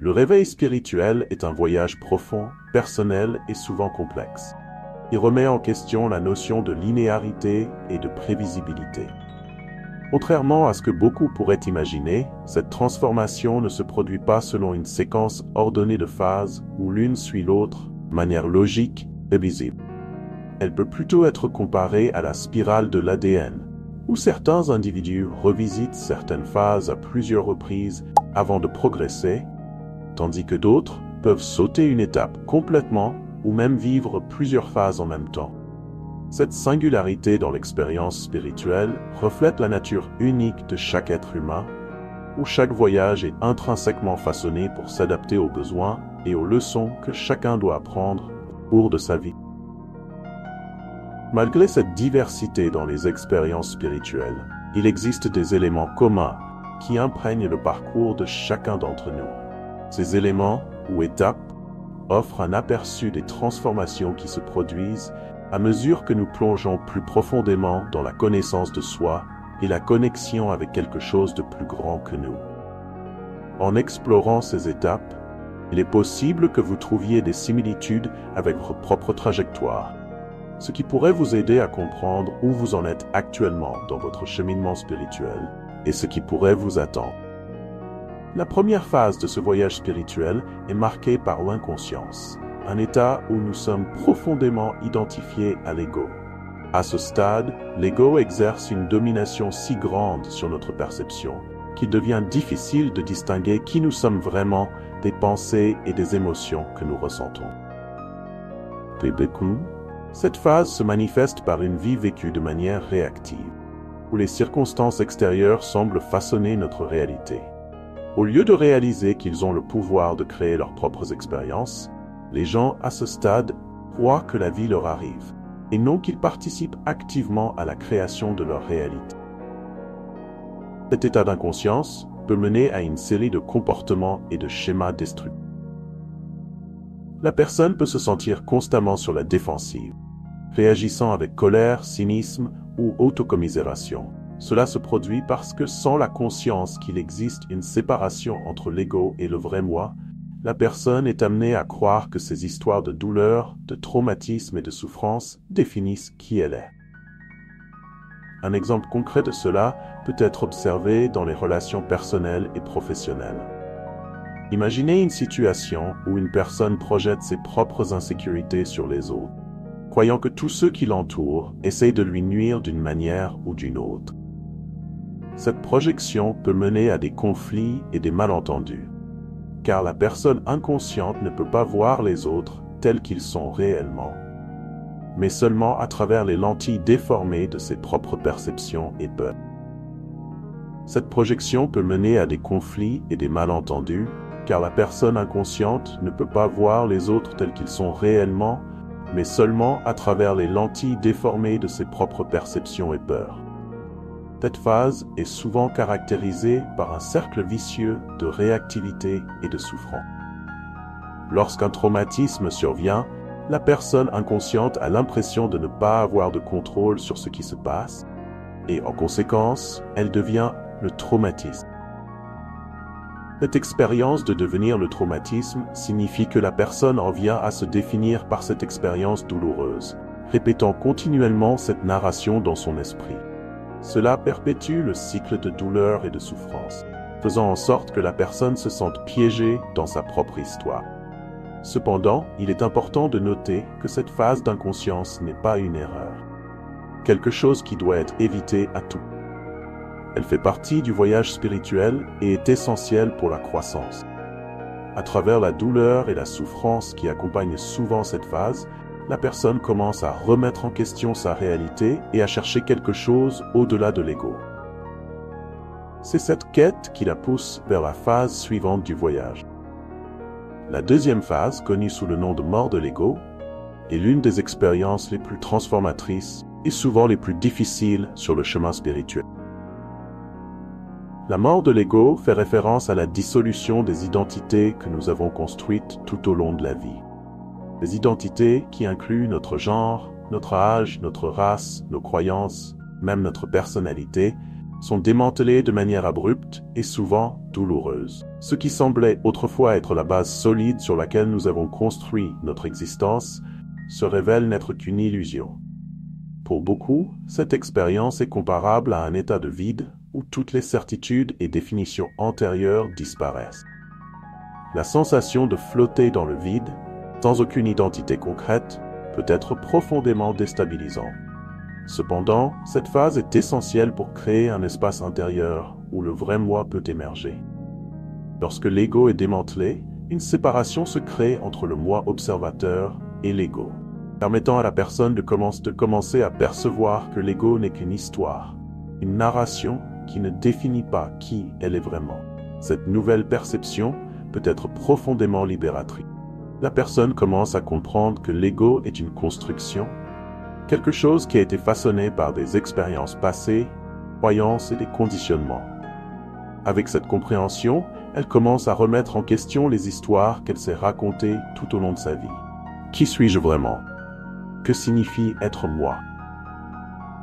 Le réveil spirituel est un voyage profond, personnel et souvent complexe. Il remet en question la notion de linéarité et de prévisibilité. Contrairement à ce que beaucoup pourraient imaginer, cette transformation ne se produit pas selon une séquence ordonnée de phases où l'une suit l'autre, de manière logique et visible. Elle peut plutôt être comparée à la spirale de l'ADN, où certains individus revisitent certaines phases à plusieurs reprises avant de progresser, tandis que d'autres peuvent sauter une étape complètement ou même vivre plusieurs phases en même temps. Cette singularité dans l'expérience spirituelle reflète la nature unique de chaque être humain, où chaque voyage est intrinsèquement façonné pour s'adapter aux besoins et aux leçons que chacun doit apprendre au cours de sa vie. Malgré cette diversité dans les expériences spirituelles, il existe des éléments communs qui imprègnent le parcours de chacun d'entre nous. Ces éléments, ou étapes, offrent un aperçu des transformations qui se produisent à mesure que nous plongeons plus profondément dans la connaissance de soi et la connexion avec quelque chose de plus grand que nous. En explorant ces étapes, il est possible que vous trouviez des similitudes avec votre propre trajectoire, ce qui pourrait vous aider à comprendre où vous en êtes actuellement dans votre cheminement spirituel et ce qui pourrait vous attendre. La première phase de ce voyage spirituel est marquée par l'inconscience, un état où nous sommes profondément identifiés à l'ego. À ce stade, l'ego exerce une domination si grande sur notre perception qu'il devient difficile de distinguer qui nous sommes vraiment des pensées et des émotions que nous ressentons. Cette phase se manifeste par une vie vécue de manière réactive, où les circonstances extérieures semblent façonner notre réalité. Au lieu de réaliser qu'ils ont le pouvoir de créer leurs propres expériences, les gens à ce stade croient que la vie leur arrive, et non qu'ils participent activement à la création de leur réalité. Cet état d'inconscience peut mener à une série de comportements et de schémas destructeurs. La personne peut se sentir constamment sur la défensive, réagissant avec colère, cynisme ou autocommisération. Cela se produit parce que sans la conscience qu'il existe une séparation entre l'ego et le vrai moi, la personne est amenée à croire que ces histoires de douleur, de traumatisme et de souffrance définissent qui elle est. Un exemple concret de cela peut être observé dans les relations personnelles et professionnelles. Imaginez une situation où une personne projette ses propres insécurités sur les autres, croyant que tous ceux qui l'entourent essayent de lui nuire d'une manière ou d'une autre. Cette projection peut mener à des conflits et des malentendus, car la personne inconsciente ne peut pas voir les autres tels qu'ils sont réellement, mais seulement à travers les lentilles déformées de ses propres perceptions et peurs. Cette projection peut mener à des conflits et des malentendus, car la personne inconsciente ne peut pas voir les autres tels qu'ils sont réellement, mais seulement à travers les lentilles déformées de ses propres perceptions et peurs. Cette phase est souvent caractérisée par un cercle vicieux de réactivité et de souffrance. Lorsqu'un traumatisme survient, la personne inconsciente a l'impression de ne pas avoir de contrôle sur ce qui se passe, et en conséquence, elle devient le traumatisme. Cette expérience de devenir le traumatisme signifie que la personne en vient à se définir par cette expérience douloureuse, répétant continuellement cette narration dans son esprit. Cela perpétue le cycle de douleur et de souffrance, faisant en sorte que la personne se sente piégée dans sa propre histoire. Cependant, il est important de noter que cette phase d'inconscience n'est pas une erreur, quelque chose qui doit être évité à tout. Elle fait partie du voyage spirituel et est essentielle pour la croissance. À travers la douleur et la souffrance qui accompagnent souvent cette phase, la personne commence à remettre en question sa réalité et à chercher quelque chose au-delà de l'ego. C'est cette quête qui la pousse vers la phase suivante du voyage. La deuxième phase, connue sous le nom de mort de l'ego, est l'une des expériences les plus transformatrices et souvent les plus difficiles sur le chemin spirituel. La mort de l'ego fait référence à la dissolution des identités que nous avons construites tout au long de la vie. Des identités qui incluent notre genre, notre âge, notre race, nos croyances, même notre personnalité, sont démantelées de manière abrupte abrupte et souvent douloureuse. Ce qui semblait autrefois être la base solide sur laquelle nous avons construit notre existence se révèle n'être qu'une illusion. Pour beaucoup, cette expérience est comparable à un état de vide où toutes les certitudes et définitions antérieures disparaissent. La sensation de flotter dans le vide, sans aucune identité concrète, peut être profondément déstabilisante. Cependant, cette phase est essentielle pour créer un espace intérieur où le vrai moi peut émerger. Lorsque l'ego est démantelé, une séparation se crée entre le moi observateur et l'ego, permettant à la personne de commencer à percevoir que l'ego n'est qu'une histoire, une narration qui ne définit pas qui elle est vraiment. Cette nouvelle perception peut être profondément libératrice. La personne commence à comprendre que l'ego est une construction, quelque chose qui a été façonné par des expériences passées, croyances et des conditionnements. Avec cette compréhension, elle commence à remettre en question les histoires qu'elle s'est racontées tout au long de sa vie. Qui suis-je vraiment? Que signifie être moi?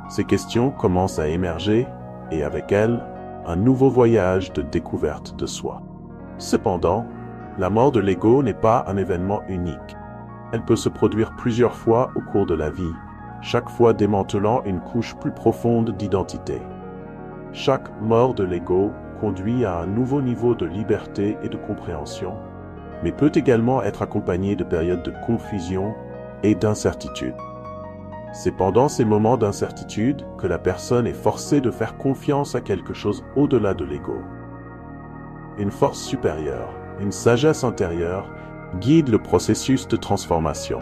Ces questions commencent à émerger et avec elles, un nouveau voyage de découverte de soi. Cependant, la mort de l'ego n'est pas un événement unique. Elle peut se produire plusieurs fois au cours de la vie, chaque fois démantelant une couche plus profonde d'identité. Chaque mort de l'ego conduit à un nouveau niveau de liberté et de compréhension, mais peut également être accompagné de périodes de confusion et d'incertitude. C'est pendant ces moments d'incertitude que la personne est forcée de faire confiance à quelque chose au-delà de l'ego. Une force supérieure, une sagesse intérieure, guide le processus de transformation.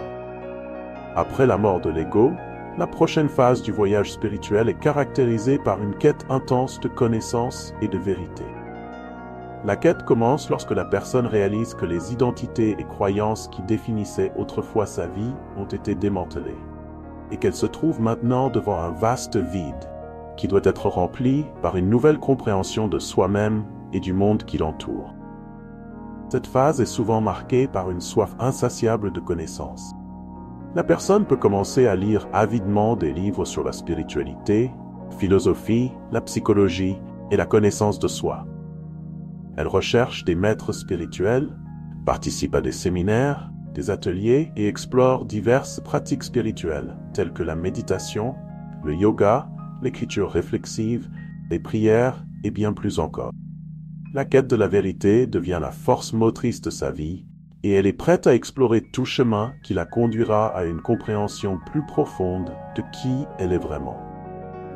Après la mort de l'ego, la prochaine phase du voyage spirituel est caractérisée par une quête intense de connaissance et de vérité. La quête commence lorsque la personne réalise que les identités et croyances qui définissaient autrefois sa vie ont été démantelées, et qu'elle se trouve maintenant devant un vaste vide, qui doit être rempli par une nouvelle compréhension de soi-même et du monde qui l'entoure. Cette phase est souvent marquée par une soif insatiable de connaissances. La personne peut commencer à lire avidement des livres sur la spiritualité, philosophie, la psychologie et la connaissance de soi. Elle recherche des maîtres spirituels, participe à des séminaires, des ateliers et explore diverses pratiques spirituelles telles que la méditation, le yoga, l'écriture réflexive, les prières et bien plus encore. La quête de la vérité devient la force motrice de sa vie et elle est prête à explorer tout chemin qui la conduira à une compréhension plus profonde de qui elle est vraiment.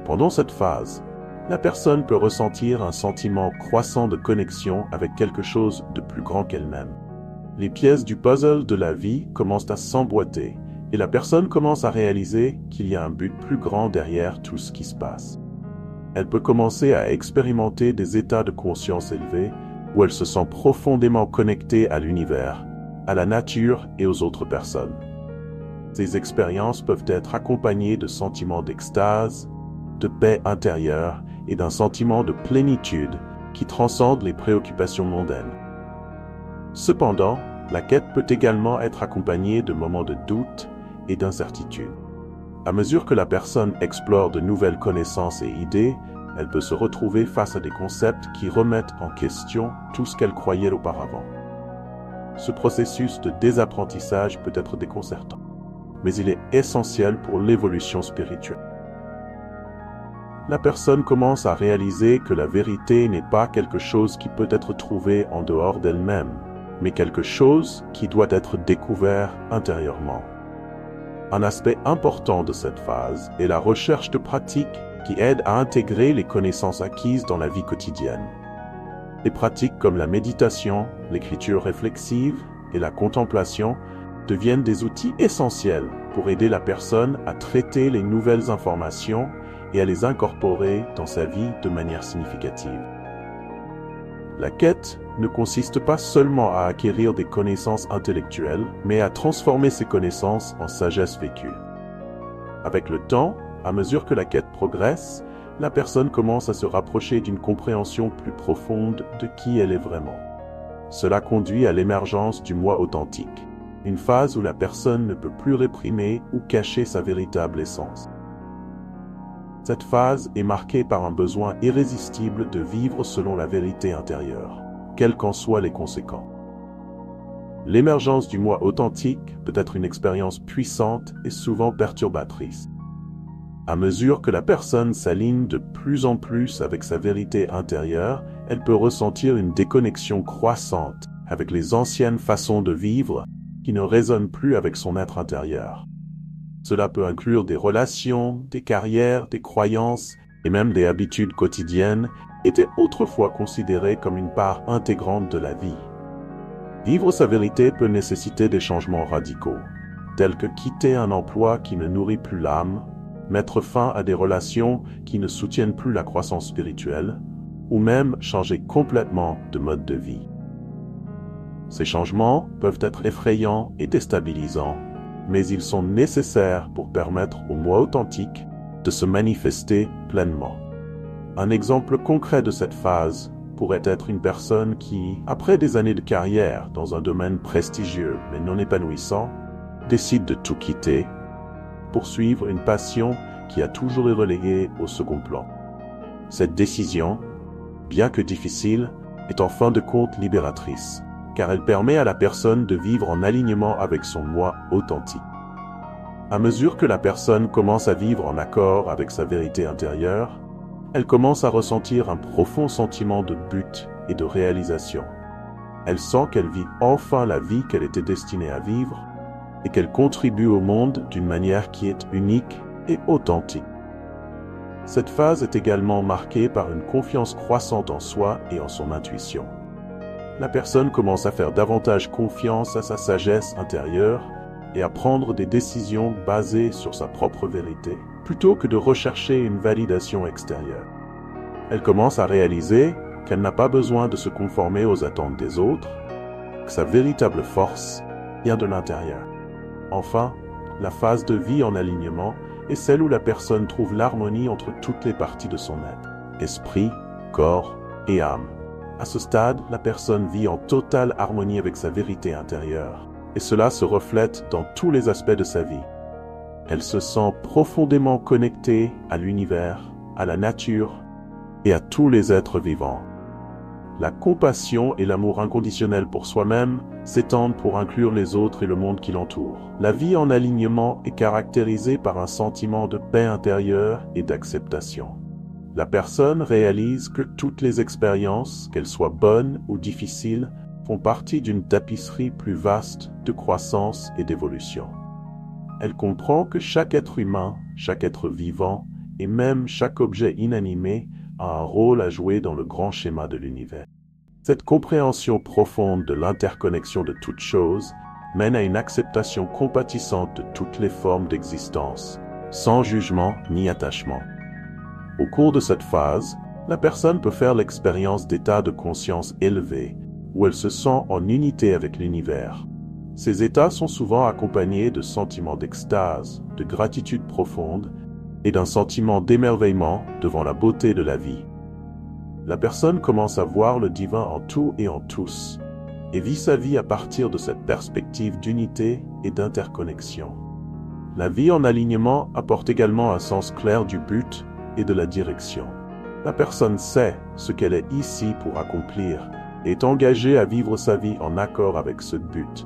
Pendant cette phase, la personne peut ressentir un sentiment croissant de connexion avec quelque chose de plus grand qu'elle-même. Les pièces du puzzle de la vie commencent à s'emboîter et la personne commence à réaliser qu'il y a un but plus grand derrière tout ce qui se passe. Elle peut commencer à expérimenter des états de conscience élevés où elle se sent profondément connectée à l'univers, à la nature et aux autres personnes. Ces expériences peuvent être accompagnées de sentiments d'extase, de paix intérieure et d'un sentiment de plénitude qui transcende les préoccupations mondaines. Cependant, la quête peut également être accompagnée de moments de doute et d'incertitude. À mesure que la personne explore de nouvelles connaissances et idées, elle peut se retrouver face à des concepts qui remettent en question tout ce qu'elle croyait auparavant. Ce processus de désapprentissage peut être déconcertant, mais il est essentiel pour l'évolution spirituelle. La personne commence à réaliser que la vérité n'est pas quelque chose qui peut être trouvé en dehors d'elle-même, mais quelque chose qui doit être découvert intérieurement. Un aspect important de cette phase est la recherche de pratiques qui aident à intégrer les connaissances acquises dans la vie quotidienne. Des pratiques comme la méditation, l'écriture réflexive et la contemplation deviennent des outils essentiels pour aider la personne à traiter les nouvelles informations et à les incorporer dans sa vie de manière significative. La quête ne consiste pas seulement à acquérir des connaissances intellectuelles, mais à transformer ces connaissances en sagesse vécue. Avec le temps, à mesure que la quête progresse, la personne commence à se rapprocher d'une compréhension plus profonde de qui elle est vraiment. Cela conduit à l'émergence du moi authentique, une phase où la personne ne peut plus réprimer ou cacher sa véritable essence. Cette phase est marquée par un besoin irrésistible de vivre selon la vérité intérieure, quelles qu'en soient les conséquences. L'émergence du moi authentique peut être une expérience puissante et souvent perturbatrice. À mesure que la personne s'aligne de plus en plus avec sa vérité intérieure, elle peut ressentir une déconnexion croissante avec les anciennes façons de vivre qui ne résonnent plus avec son être intérieur. Cela peut inclure des relations, des carrières, des croyances et même des habitudes quotidiennes étaient autrefois considérées comme une part intégrante de la vie. Vivre sa vérité peut nécessiter des changements radicaux, tels que quitter un emploi qui ne nourrit plus l'âme, mettre fin à des relations qui ne soutiennent plus la croissance spirituelle, ou même changer complètement de mode de vie. Ces changements peuvent être effrayants et déstabilisants, mais ils sont nécessaires pour permettre au moi authentique de se manifester pleinement. Un exemple concret de cette phase pourrait être une personne qui, après des années de carrière dans un domaine prestigieux mais non épanouissant, décide de tout quitter pour suivre une passion qui a toujours été reléguée au second plan. Cette décision, bien que difficile, est en fin de compte libératrice, car elle permet à la personne de vivre en alignement avec son moi authentique. À mesure que la personne commence à vivre en accord avec sa vérité intérieure, elle commence à ressentir un profond sentiment de but et de réalisation. Elle sent qu'elle vit enfin la vie qu'elle était destinée à vivre et qu'elle contribue au monde d'une manière qui est unique et authentique. Cette phase est également marquée par une confiance croissante en soi et en son intuition. La personne commence à faire davantage confiance à sa sagesse intérieure et à prendre des décisions basées sur sa propre vérité, plutôt que de rechercher une validation extérieure. Elle commence à réaliser qu'elle n'a pas besoin de se conformer aux attentes des autres, que sa véritable force vient de l'intérieur. Enfin, la phase de vie en alignement est celle où la personne trouve l'harmonie entre toutes les parties de son être, esprit, corps et âme. À ce stade, la personne vit en totale harmonie avec sa vérité intérieure, et cela se reflète dans tous les aspects de sa vie. Elle se sent profondément connectée à l'univers, à la nature et à tous les êtres vivants. La compassion et l'amour inconditionnel pour soi-même s'étendent pour inclure les autres et le monde qui l'entoure. La vie en alignement est caractérisée par un sentiment de paix intérieure et d'acceptation. La personne réalise que toutes les expériences, qu'elles soient bonnes ou difficiles, font partie d'une tapisserie plus vaste de croissance et d'évolution. Elle comprend que chaque être humain, chaque être vivant et même chaque objet inanimé a un rôle à jouer dans le grand schéma de l'univers. Cette compréhension profonde de l'interconnexion de toutes choses mène à une acceptation compatissante de toutes les formes d'existence, sans jugement ni attachement. Au cours de cette phase, la personne peut faire l'expérience d'états de conscience élevés, où elle se sent en unité avec l'univers. Ces états sont souvent accompagnés de sentiments d'extase, de gratitude profonde et d'un sentiment d'émerveillement devant la beauté de la vie. La personne commence à voir le divin en tout et en tous, et vit sa vie à partir de cette perspective d'unité et d'interconnexion. La vie en alignement apporte également un sens clair du but et de la direction. La personne sait ce qu'elle est ici pour accomplir et est engagée à vivre sa vie en accord avec ce but.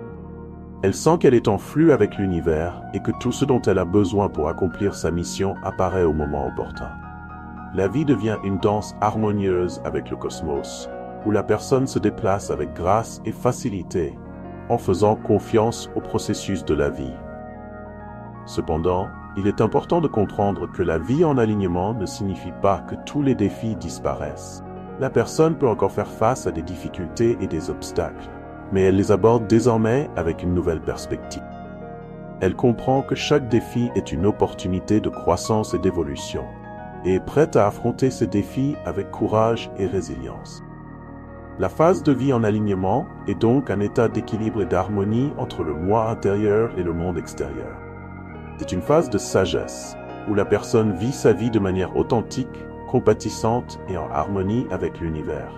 Elle sent qu'elle est en flux avec l'univers et que tout ce dont elle a besoin pour accomplir sa mission apparaît au moment opportun. La vie devient une danse harmonieuse avec le cosmos, où la personne se déplace avec grâce et facilité, en faisant confiance au processus de la vie. Cependant, il est important de comprendre que la vie en alignement ne signifie pas que tous les défis disparaissent. La personne peut encore faire face à des difficultés et des obstacles, mais elle les aborde désormais avec une nouvelle perspective. Elle comprend que chaque défi est une opportunité de croissance et d'évolution, et est prête à affronter ces défis avec courage et résilience. La phase de vie en alignement est donc un état d'équilibre et d'harmonie entre le moi intérieur et le monde extérieur. C'est une phase de sagesse, où la personne vit sa vie de manière authentique, compatissante et en harmonie avec l'univers.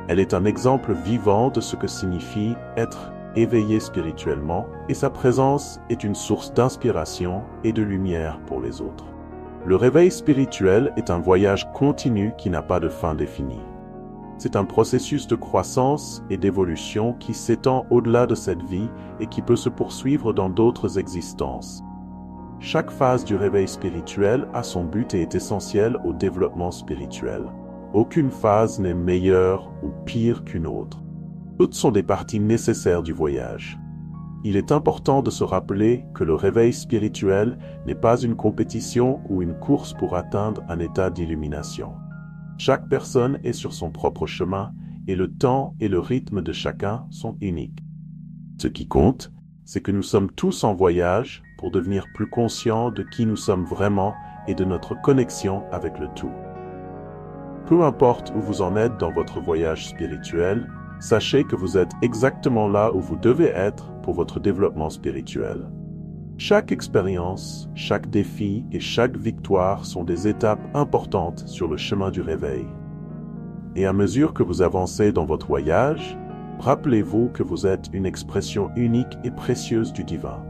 Elle est un exemple vivant de ce que signifie être éveillé spirituellement, et sa présence est une source d'inspiration et de lumière pour les autres. Le réveil spirituel est un voyage continu qui n'a pas de fin définie. C'est un processus de croissance et d'évolution qui s'étend au-delà de cette vie et qui peut se poursuivre dans d'autres existences. Chaque phase du réveil spirituel a son but et est essentielle au développement spirituel. Aucune phase n'est meilleure ou pire qu'une autre. Toutes sont des parties nécessaires du voyage. Il est important de se rappeler que le réveil spirituel n'est pas une compétition ou une course pour atteindre un état d'illumination. Chaque personne est sur son propre chemin et le temps et le rythme de chacun sont uniques. Ce qui compte, c'est que nous sommes tous en voyage pour devenir plus conscients de qui nous sommes vraiment et de notre connexion avec le tout. Peu importe où vous en êtes dans votre voyage spirituel, sachez que vous êtes exactement là où vous devez être pour votre développement spirituel. Chaque expérience, chaque défi et chaque victoire sont des étapes importantes sur le chemin du réveil. Et à mesure que vous avancez dans votre voyage, rappelez-vous que vous êtes une expression unique et précieuse du divin,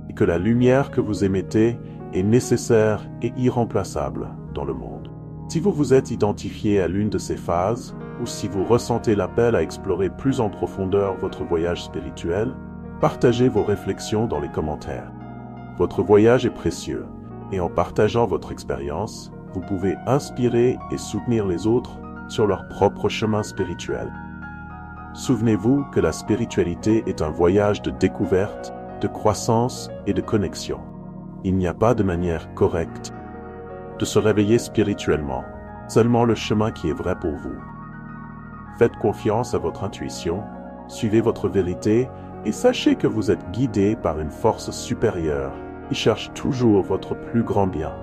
et que la lumière que vous émettez est nécessaire et irremplaçable dans le monde. Si vous vous êtes identifié à l'une de ces phases, ou si vous ressentez l'appel à explorer plus en profondeur votre voyage spirituel, partagez vos réflexions dans les commentaires. Votre voyage est précieux, et en partageant votre expérience, vous pouvez inspirer et soutenir les autres sur leur propre chemin spirituel. Souvenez-vous que la spiritualité est un voyage de découverte, de croissance et de connexion. Il n'y a pas de manière correcte de se réveiller spirituellement, seulement le chemin qui est vrai pour vous. Faites confiance à votre intuition, suivez votre vérité et sachez que vous êtes guidé par une force supérieure qui cherche toujours votre plus grand bien.